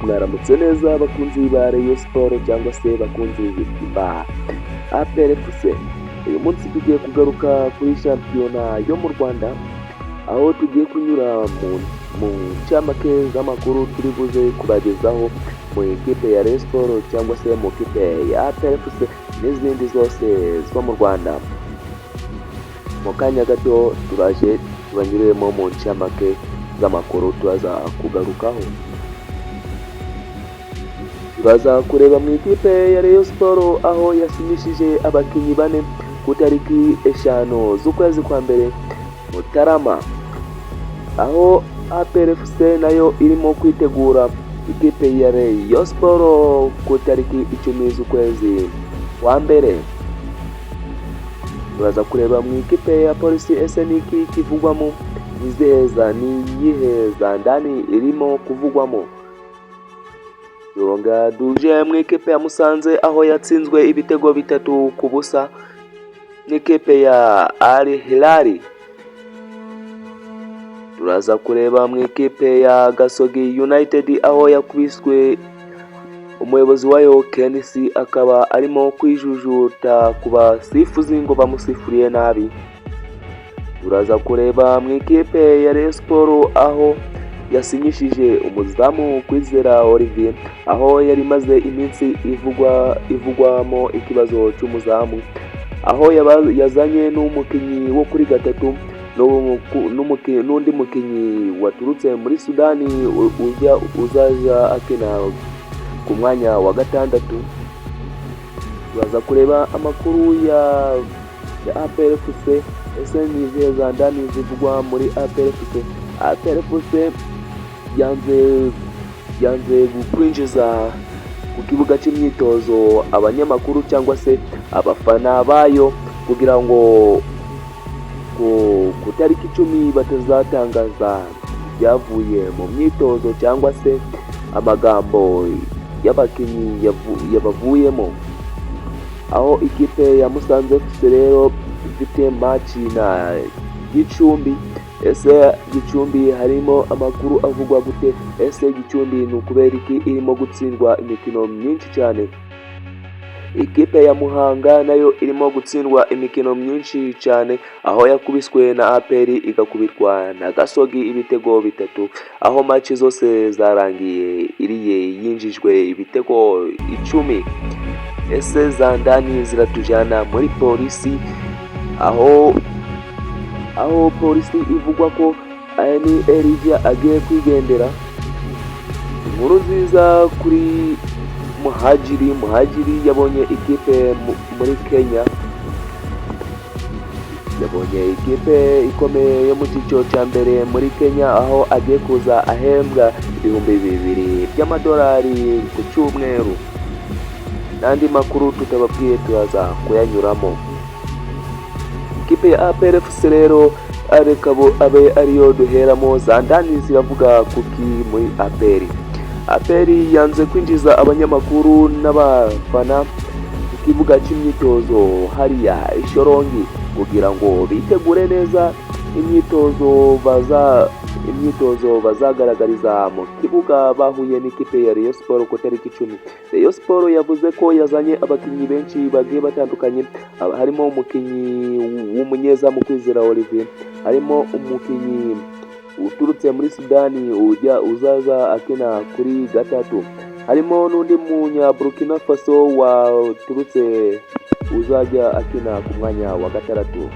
Mwaramutse neza bakunzi ba Rayon Sports cyangwa se bakunzi ba APR FC. Uyu munsi tugiye kugaruka kuri shampiyona yo mu Rwanda, aho tugiye kunyura mu ncamake z'amakuru turi buze kubagezaho mu ikipe ya Rayon Sports cyangwa se mu ikipe ya APR FC n'izindi zose zo mu Rwanda. Mu kanya gato turaje tubanyuremo mu ncamake z'amakuru turaza kugarukaho. Turaza kureba mu ikipe ya Rayon Sports aho yasinyishije abakinnyi bane ku tariki 5 z'ukwezi kwa mbere Mutarama, aho APR FC nayo irimo kwitegura ikipe ya Rayon Sports ku tariki 10 z'ukwezi kwa mbere. Turaza kureba mu ikipe ya Polisi SNK kivugwamo niyihe za ndani irimo kuvugwamo. Turonga duje mu ikipe ya Musanze aho yatsinzwe ibitego 3-0 n'ikipe ya Al Hilal. Turaza kureba mu ikipe ya Gasogi United aho yakubiswe umuyobozi wayo Kenisi akaba arimo kwijujuta kuba sifuzi ngo bamusifuriye nabi. Turaza kureba mu ikipe ya Rayon Sports aho yasinyishije umuzamu Kwizera Olivier, aho yari maze iminsi ivugwamo ikibazo cy'umuzamu, aho yazanye n'umukinnyi wo kuri gatatu n'undi mukinnyi waturutse muri Sudani uzaja akina ku mwanya wa gatandatu. Turaza kureba amakuru ya APR FC. Ese nizihe za ndani zivugwa muri APR FC? APR FC yanze kwinjiza ku kibuga cy'imyitozo abanyamakuru cyangwa se abafana bayo kugira ngo ku tariki 10 batazatangaza byavuye mu myitozo cyangwa se amagambo y'abakinnyi yabavuyemo, aho ikipe ya Musanze FC rero ifite match na Gicumbi. Ese Gicumbi harimo amakuru avugwa gute? Ese Gicumbi ni ukubera iki irimo gutsindwa imikino myinshi cyane? Ikipe ya Muhanga nayo irimo gutsindwa imikino myinshi cyane, aho yakubiswe na APR igakubitwa na Gasogi ibitego 3, aho match zose zarangiye iriye yinjijwe ibitego 10. Ese za ndani ziratujana muri Polisi aho Polisi ivugwa ko ni Elijah agiye kwigendera. Inkuru nziza kuri Muhajiri yabonye ikipe muri Kenya, yabonye ikipe ikomeye yo mu cyiciro cya mbere muri Kenya, aho agiye kuza ahembwa $2,000 by'amadolari ku cyumweru. N'andi makuru tutababwiye turaza kuyanyuramo. Ikipe ya APR FC rero abe ariyo duheramo. Za ndani ziravuga kuki muri APR. APR yanze kwinjiza abanyamakuru n'abafana ku kibuga cy'imyitozo hariya Ishorongi kugira ngo bitegure neza imyitozo bazagaragariza mu kibuga bahuye n'ikipe ya Rayon Sports ku tariki 10. Rayon Sports yavuze ko yazanye abakinnyi benshi bagiye batandukanye, harimo umukinnyi w'umunyezamu Kwizera Olivier, harimo umukinnyi uturutse muri Sudani uzaza akina kuri gatatu, harimo n'undi munya Burkina Faso waturutse uzajya akina ku mwanya wa gatandatu.